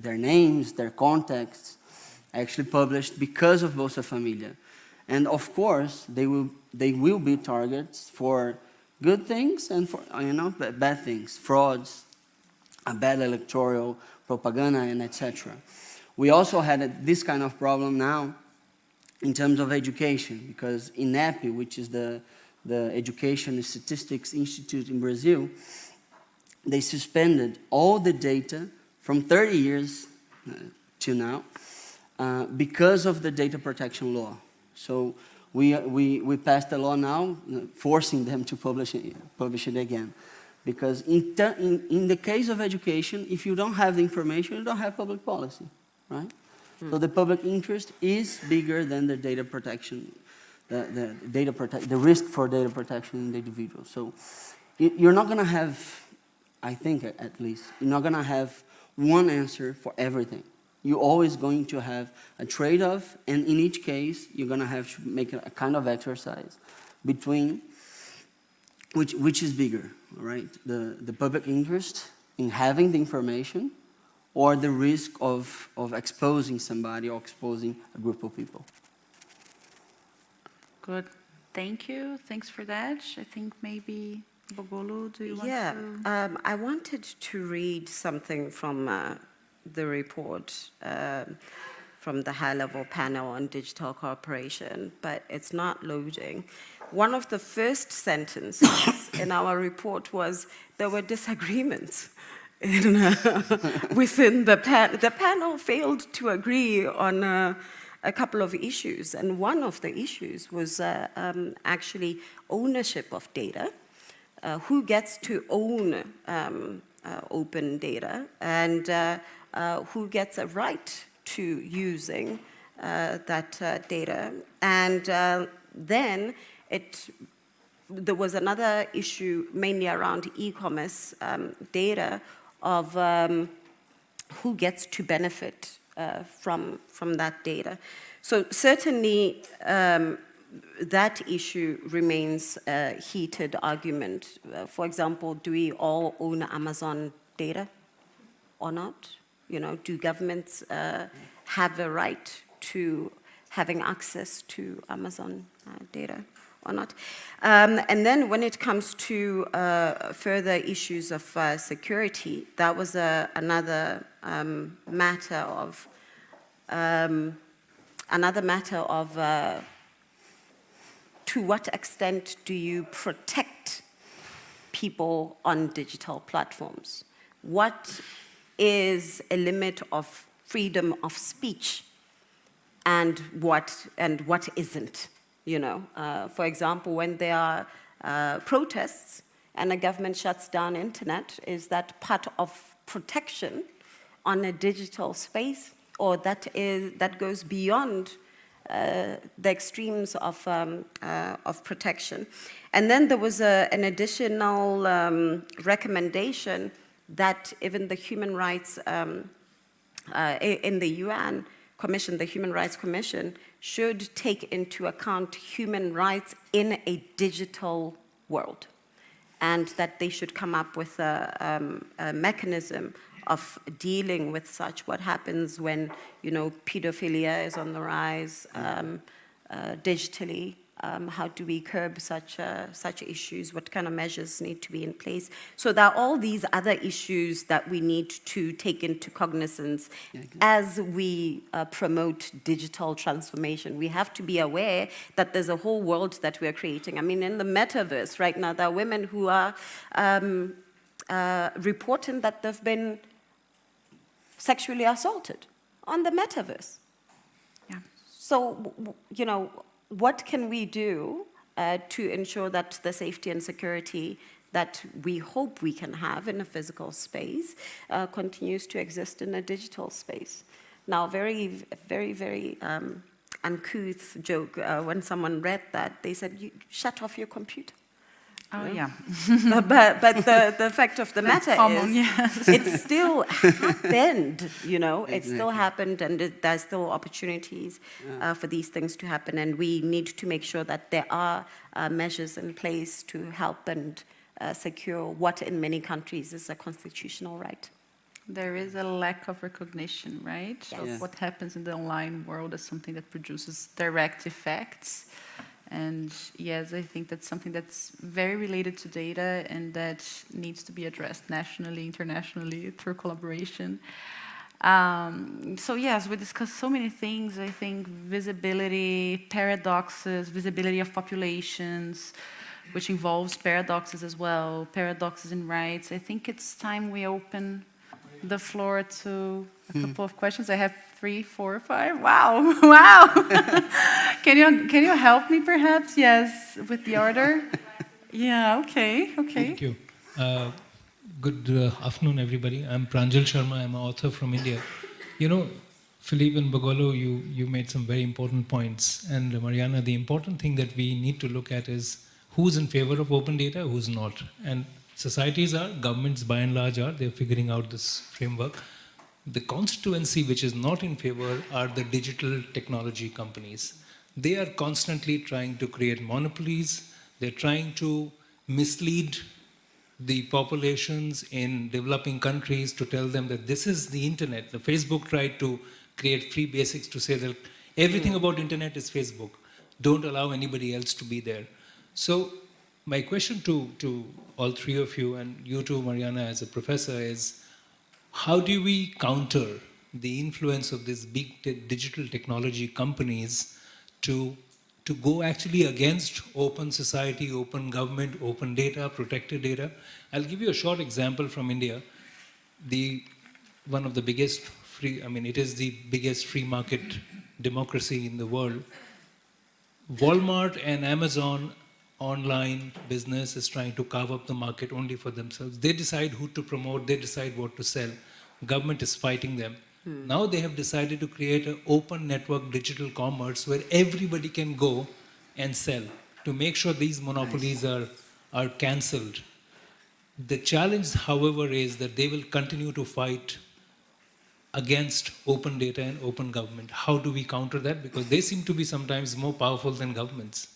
names, their contacts actually published because of Bolsa Familia. And of course, they will be targets for good things and for, bad things, frauds, a bad electoral propaganda, and etc. We also had this kind of problem now in terms of education, because INEP, which is the Education and Statistics Institute in Brazil, they suspended all the data from 30 years to now because of the data protection law. So we passed a law now forcing them to publish it again. Because in the case of education, if you don't have the information, you don't have public policy, right? So the public interest is bigger than the data protection, the risk for data protection in the individual. So you're not going to have, I think at least, you're not going to have one answer for everything. You're always going to have a trade-off, and in each case, you're going to have to make a kind of exercise between which is bigger, right? The public interest in having the information or the risk of exposing somebody or exposing a group of people. Good. Thank you. Thanks for that. I think maybe Bogolu, do you want to? I wanted to read something from the report from the high-level panel on digital cooperation, but it's not loading. One of the first sentences in our report was there were disagreements within the panel. The panel failed to agree on a couple of issues, and one of the issues was actually ownership of data. Who gets to own open data, and who gets a right to using that data. And then there was another issue mainly around e-commerce data of who gets to benefit from that data. So certainly that issue remains a heated argument. For example, do we all own Amazon data or not? Do governments have a right to having access to Amazon data or not? And then when it comes to further issues of security, that was another matter of to what extent do you protect people on digital platforms? What is a limit of freedom of speech and what isn't? For example, when there are protests and the government shuts down internet, is that part of protection on a digital space, or that goes beyond the extremes of protection? And then there was an additional recommendation that even the human rights in the UN Commission, the Human Rights Commission, should take into account human rights in a digital world, and that they should come up with a mechanism of dealing with such? What happens when, you know, pedophilia is on the rise digitally? How do we curb such issues? What kind of measures need to be in place? So there are all these other issues that we need to take into cognizance as we promote digital transformation. We have to be aware that there's a whole world that we're creating. I mean, in the metaverse right now, there are women who are reporting that they've been sexually assaulted on the metaverse. Yeah. So, you know, what can we do to ensure that the safety and security that we hope we can have in a physical space continues to exist in a digital space? Now, very, very, very uncouth joke, when someone read that, they said, you shut off your computer. Oh, yeah. but the fact of the matter common, is, yes. it still happened, you know, it Exactly. still happened, and there's still opportunities for these things to happen, and we need to make sure that there are measures in place to help and secure what in many countries is a constitutional right. There is a lack of recognition, right? Yes. Of what happens in the online world as something that produces direct effects. And yes, I think that's something that's very related to data and that needs to be addressed nationally, internationally, through collaboration. So yes, we discussed so many things. I think visibility, paradoxes, visibility of populations, which involves paradoxes as well, paradoxes in rights. I think it's time we open the floor to a couple of questions. I have 3, 4, 5. Wow, wow. Can you help me perhaps? Yes, with the order. Yeah. Okay. Thank you. Good afternoon, everybody. I'm Pranjal Sharma. I'm an author from India. You know, Philippe and Bagolo, you made some very important points. And Mariana, the important thing that we need to look at is who's in favor of open data, who's not. And societies are, governments by and large are, they're figuring out this framework. The constituency which is not in favor are the digital technology companies. They are constantly trying to create monopolies. They're trying to mislead the populations in developing countries to tell them that this is the internet. The Facebook tried to create free basics to say that everything about internet is Facebook. Don't allow anybody else to be there. So my question to all three of you, and you too, Mariana, as a professor, is how do we counter the influence of these big digital technology companies to go actually against open society, open government, open data, protected data? I'll give you a short example from India. One of the biggest it is the biggest free market democracy in the world. Walmart and Amazon online business is trying to carve up the market only for themselves. They decide who to promote, they decide what to sell. Government is fighting them. Now they have decided to create an open network digital commerce where everybody can go and sell to make sure these monopolies are cancelled. The challenge, however, is that they will continue to fight against open data and open government. How do we counter that? Because they seem to be sometimes more powerful than governments.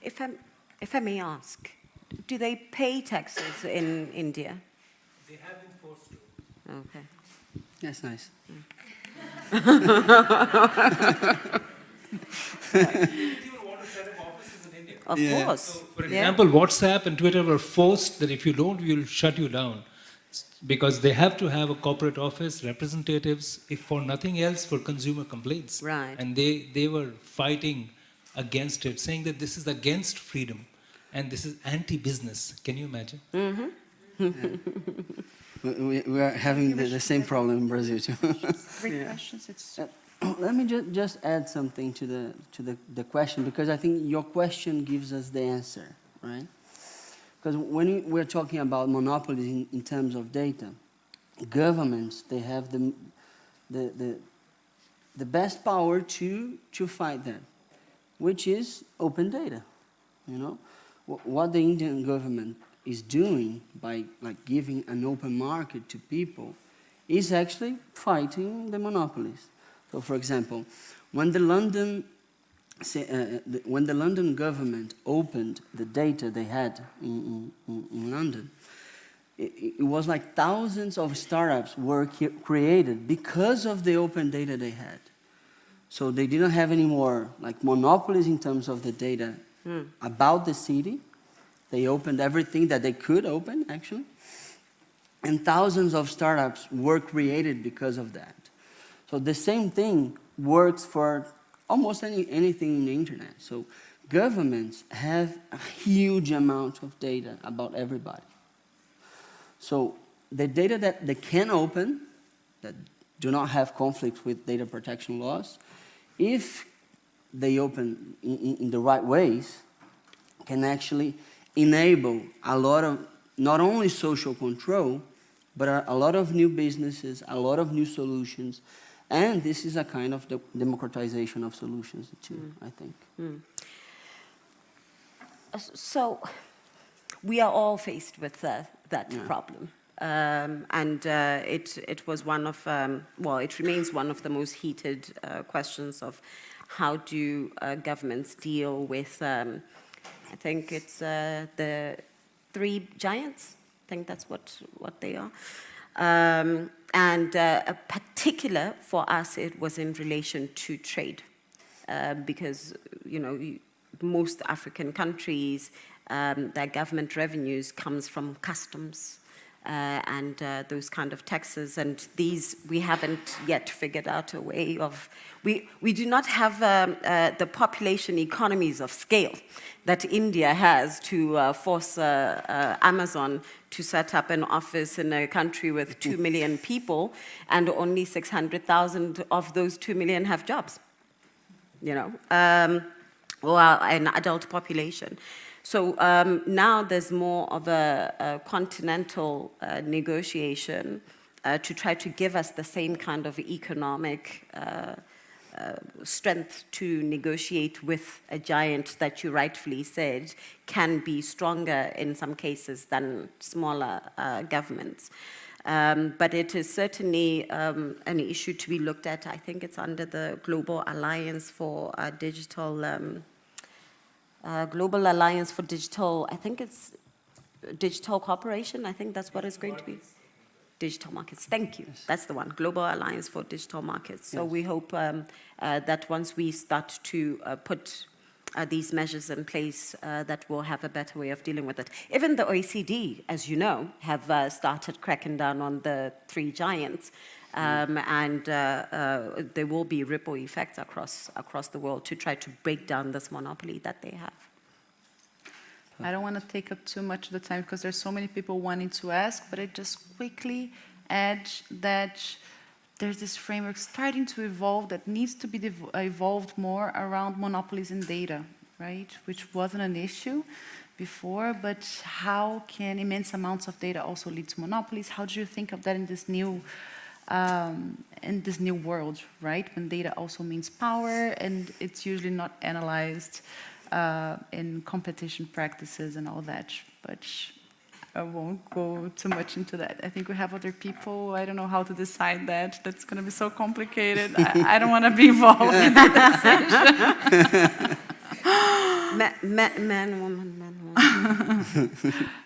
If I may ask, do they pay taxes in India? They have been forced to. Okay. That's nice. Of course. So, for example, WhatsApp and Twitter were forced that if you don't, we'll shut you down. Because they have to have a corporate office, representatives, if for nothing else, for consumer complaints. Right. And they were fighting against it, saying that this is against freedom and this is anti-business. Can you imagine? We are having the same problem in Brazil too. Great questions. Let me just add something to the question, because I think your question gives us the answer, right? Because when we're talking about monopolies in terms of data, governments, they have the best power to fight that, which is open data. You know, what the Indian government is doing by giving an open market to people is actually fighting the monopolies. So, for example, when the London government opened the data they had in London, it was like thousands of startups were created because of the open data they had. So they didn't have any more like monopolies in terms of the data about the city. They opened everything that they could open, actually. And thousands of startups were created because of that. So the same thing works for almost anything in the internet. So governments have a huge amount of data about everybody. So the data that they can open, that do not have conflicts with data protection laws, if they open in the right ways, can actually enable a lot of not only social control, but a lot of new businesses, a lot of new solutions, and this is a kind of democratization of solutions too, I think. So we are all faced with that problem. It was one of, well, it remains one of the most heated questions of how do governments deal with, I think it's the three giants. I think that's what they are. A particular for us, it was in relation to trade, because most African countries, their government revenues comes from customs and those kind of taxes, and these we haven't yet figured out a way of. We do not have the population economies of scale that India has to force Amazon to set up an office in a country with 2 million people, and only 600,000 of those 2 million have jobs, or an adult population. So now there's more of a continental negotiation to try to give us the same kind of economic strength to negotiate with a giant that you rightfully said can be stronger in some cases than smaller governments. But it is certainly an issue to be looked at. I think it's under the Global Alliance for Digital, I think it's Digital Cooperation. I think that's what it's going to be. Digital markets, thank you. That's the one, Global Alliance for Digital Markets. So we hope that once we start to put these measures in place, that we'll have a better way of dealing with it. Even the OECD, as you know, have started cracking down on the three giants, and there will be ripple effects across the world to try to break down this monopoly that they have. I don't want to take up too much of the time because there's so many people wanting to ask, but I just quickly add that there's this framework starting to evolve that needs to be evolved more around monopolies in data, right? Which wasn't an issue before, but how can immense amounts of data also lead to monopolies? How do you think of that in this new world, right? When data also means power and it's usually not analyzed in competition practices and all that, but I won't go too much into that. I think we have other people. I don't know how to decide that. That's going to be so complicated. I don't want to be involved in the decision. Man, woman.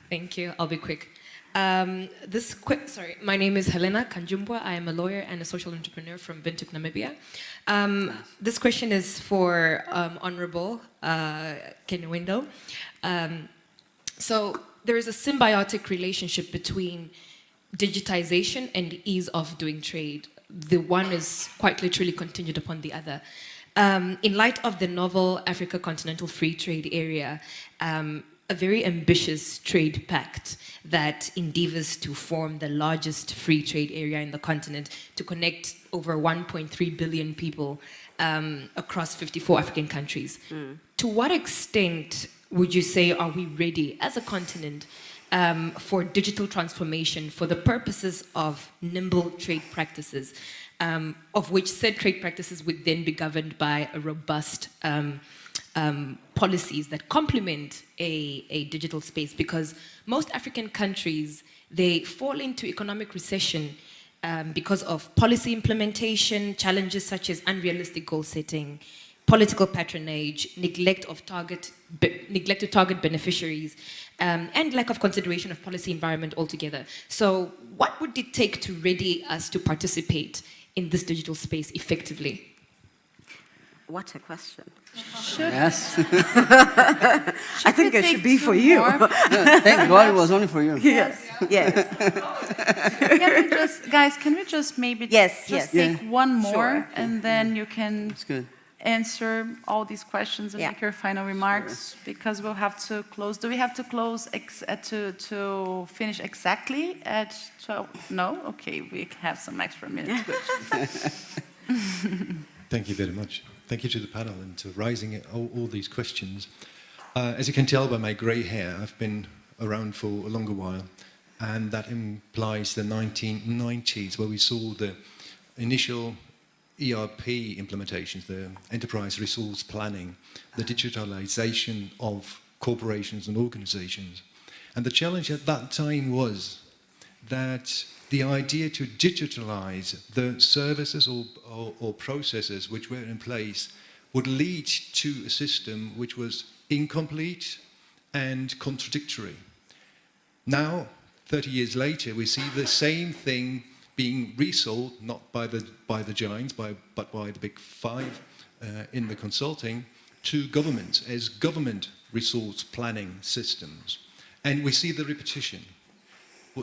Thank you. I'll be quick. My name is Helena Kanjumbwa. I am a lawyer and a social entrepreneur from Windhoek, Namibia. This question is for Honorable Kanjumbwa. So there is a symbiotic relationship between digitization and ease of doing trade. The one is quite literally contingent upon the other. In light of the novel Africa Continental Free Trade Area, a very ambitious trade pact that endeavors to form the largest free trade area in the continent to connect over 1.3 billion people across 54 African countries. To what extent would you say are we ready as a continent for digital transformation for the purposes of nimble trade practices, of which said trade practices would then be governed by a robust policies that complement a digital space? Because most African countries, they fall into economic recession because of policy implementation, challenges such as unrealistic goal setting, political patronage, neglect to target beneficiaries, and lack of consideration of policy environment altogether. So what would it take to ready us to participate in this digital space effectively? What a question. Yes. I think it should be for you. Thank God it was only for you. Yes, yes. Can we just maybe Yes, just yes. take one more, Sure. and then you can It's good. answer all these questions and Yeah. make your final remarks, because we'll have to close. Do we have to close to finish exactly at 12? No? Okay, we have some extra minutes. Good. Thank you very much. Thank you to the panel and to raising all these questions. As you can tell by my grey hair, I've been around for a longer while, and that implies the 1990s, where we saw the initial ERP implementations, the enterprise resource planning, the digitalization of corporations and organizations. And the challenge at that time was that the idea to digitalize the services or processes which were in place would lead to a system which was incomplete and contradictory. Now, 30 years later, we see the same thing being resold, not by the giants, but by the big five in the consulting, to governments as government resource planning systems. And we see the repetition.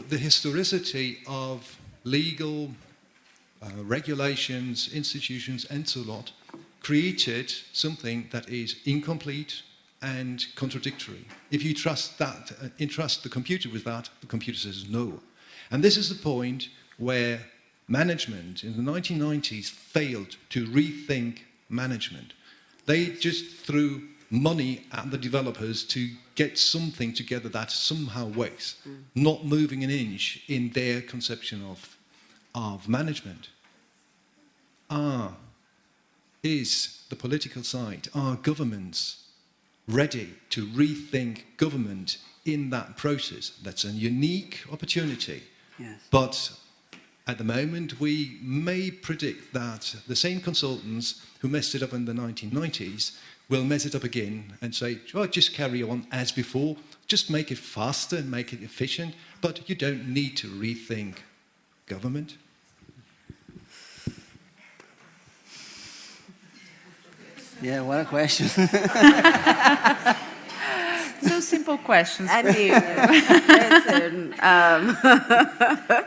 The historicity of legal regulations, institutions, and so on created something that is incomplete and contradictory. If you trust that, entrust the computer with that, the computer says no. And this is the point where management in the 1990s failed to rethink management. They just threw money at the developers to get something together that somehow works, not moving an inch in their conception of management. Is the political side, are governments ready to rethink government in that process? That's a unique opportunity. Yes. But at the moment, we may predict that the same consultants who messed it up in the 1990s will mess it up again and say, well, just carry on as before, just make it faster and make it efficient, but you don't need to rethink government. Yeah, what a question. Two simple questions. I mean, listen,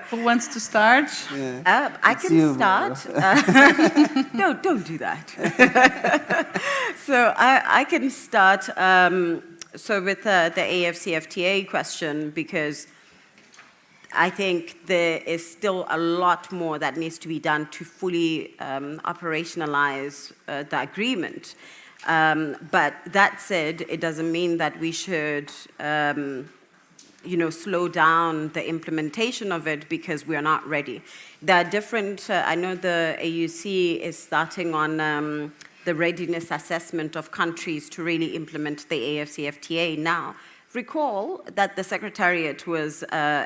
Who wants to start? I It's can you, start. No, don't do that. So I can start. So with the AFCFTA question, because I think there is still a lot more that needs to be done to fully operationalize the agreement. But that said, it doesn't mean that we should, slow down the implementation of it because we are not ready. There are different, I know the AUC is starting on the readiness assessment of countries to really implement the AFCFTA now. Recall that the Secretariat was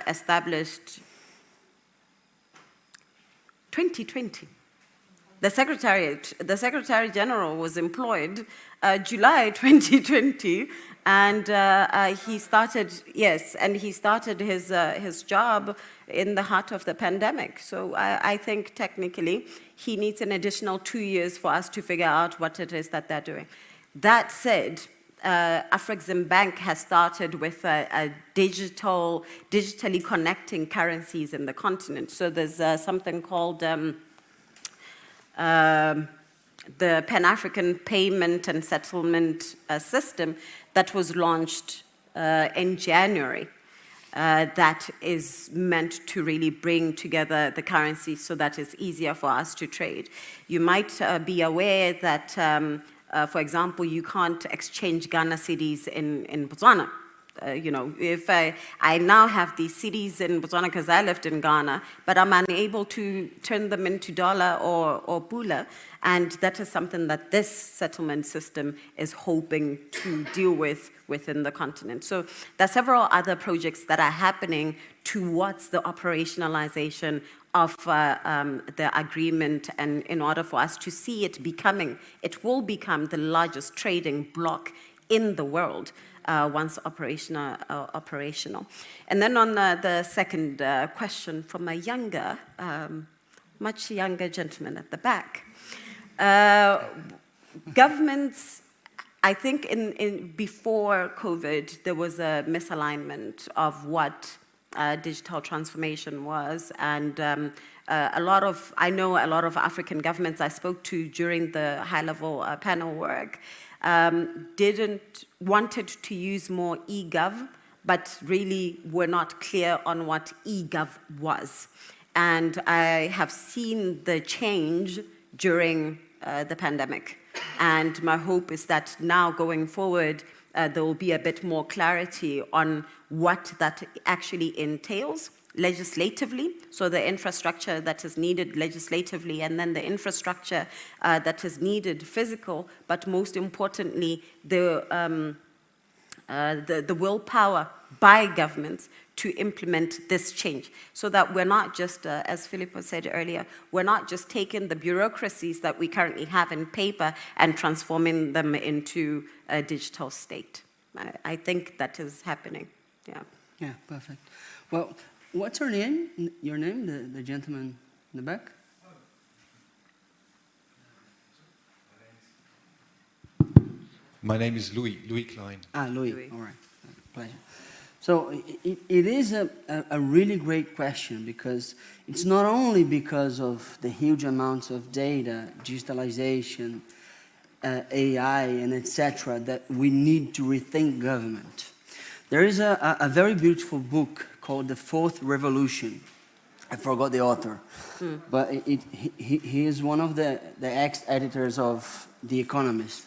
established 2020. The Secretary General was employed July 2020, and he started his job in the heart of the pandemic. So I think technically he needs an additional 2 years for us to figure out what it is that they're doing. That said, Afrexim Bank has started with a digitally connecting currencies in the continent. So there's something called the Pan-African Payment and Settlement System that was launched in January. That is meant to really bring together the currency so that it's easier for us to trade. You might be aware that, for example, you can't exchange Ghana cedis in Botswana. You know, if I now have these cities in Botswana because I lived in Ghana, but I'm unable to turn them into dollar or pula, and that is something that this settlement system is hoping to deal with within the continent. So there are several other projects that are happening towards the operationalization of the agreement, and in order for us to see it will become the largest trading bloc in the world once operational. And then on the second question from a younger, much younger gentleman at the back. Governments, I think before COVID, there was a misalignment of what digital transformation was, and I know a lot of African governments I spoke to during the high-level panel work wanted to use more e-gov, but really were not clear on what e-gov was. And I have seen the change during the pandemic, and my hope is that now going forward, there will be a bit more clarity on what that actually entails legislatively, so the infrastructure that is needed legislatively, and then the infrastructure that is needed physical, but most importantly, the willpower by governments to implement this change, so that we're not just, as Filippo said earlier, we're not just taking the bureaucracies that we currently have in paper and transforming them into a digital state. I think that is happening, yeah. Yeah, perfect. Well, what's your name, the gentleman in the back? My name is Louis Klein. Louis. All right, pleasure. So it is a really great question, because it's not only because of the huge amounts of data, digitalization, AI, and etc., that we need to rethink government. There is a very beautiful book called The Fourth Revolution. I forgot the author, but he is one of the ex-editors of The Economist.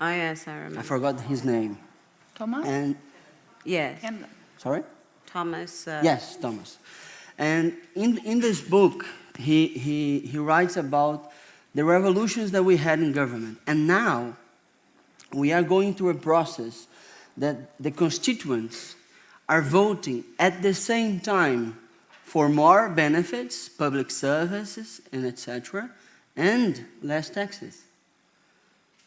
Oh yes, I remember. I forgot his name. Thomas? And Yes. sorry? Thomas. Yes, Thomas. And in this book, he writes about the revolutions that we had in government. And now we are going through a process that the constituents are voting at the same time for more benefits, public services, and etc., and less taxes.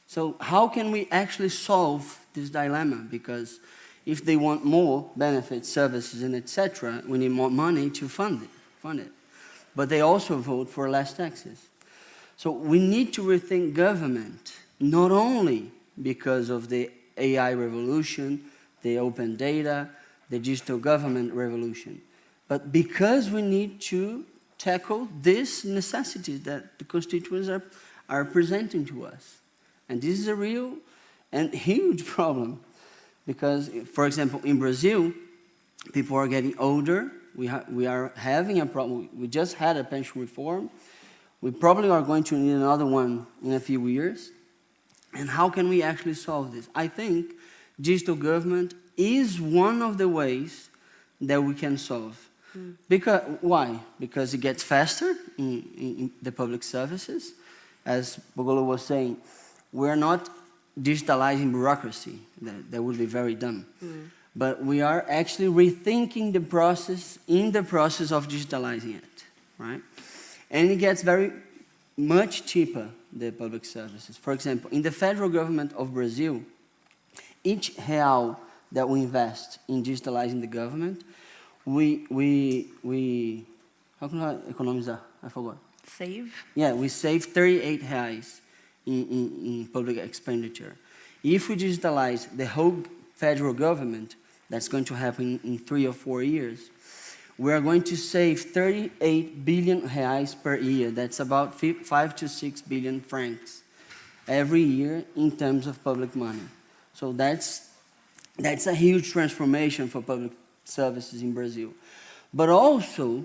So how can we actually solve this dilemma? Because if they want more benefits, services, and etc., we need more money to fund it. But they also vote for less taxes. So we need to rethink government, not only because of the AI revolution, the open data, the digital government revolution, but because we need to tackle this necessity that the constituents are presenting to us. And this is a real and huge problem, because, for example, in Brazil, people are getting older. We are having a problem. We just had a pension reform. We probably are going to need another one in a few years. And how can we actually solve this? I think digital government is one of the ways that we can solve. Because, why? Because it gets faster in the public services. As Bogolo was saying, we're not digitalizing bureaucracy. That would be very dumb. But we are actually rethinking the process in the process of digitalizing it, right? And it gets very much cheaper, the public services. For example, in the federal government of Brazil, each real that we invest in digitalizing the government, we how can I economize that? I forgot. Save? Yeah, we save 38 reais in public expenditure. If we digitalize the whole federal government, that's going to happen in 3 or 4 years, we are going to save 38 billion reais per year. That's about 5 to 6 billion francs every year in terms of public money. So that's a huge transformation for public services in Brazil. But also,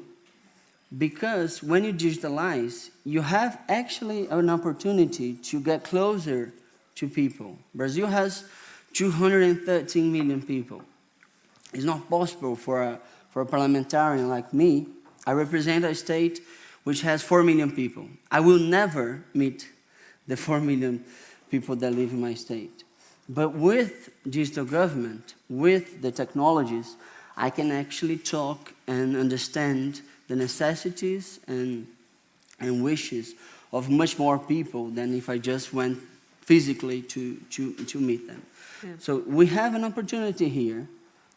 because when you digitalize, you have actually an opportunity to get closer to people. Brazil has 213 million people. It's not possible for a parliamentarian like me. I represent a state which has 4 million people. I will never meet the 4 million people that live in my state. But with digital government, with the technologies, I can actually talk and understand the necessities and wishes of much more people than if I just went physically to meet them. Yeah. So we have an opportunity here,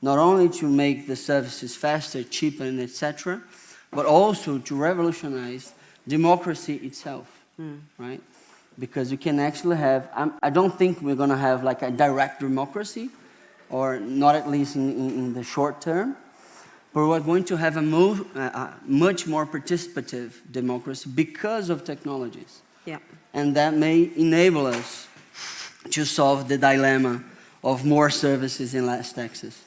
not only to make the services faster, cheaper, and etc., but also to revolutionize democracy itself, right? Because you can actually have, I don't think we're going to have like a direct democracy, or not at least in the short term, but we're going to have a much more participative democracy because of technologies. Yeah. And that may enable us to solve the dilemma of more services and less taxes.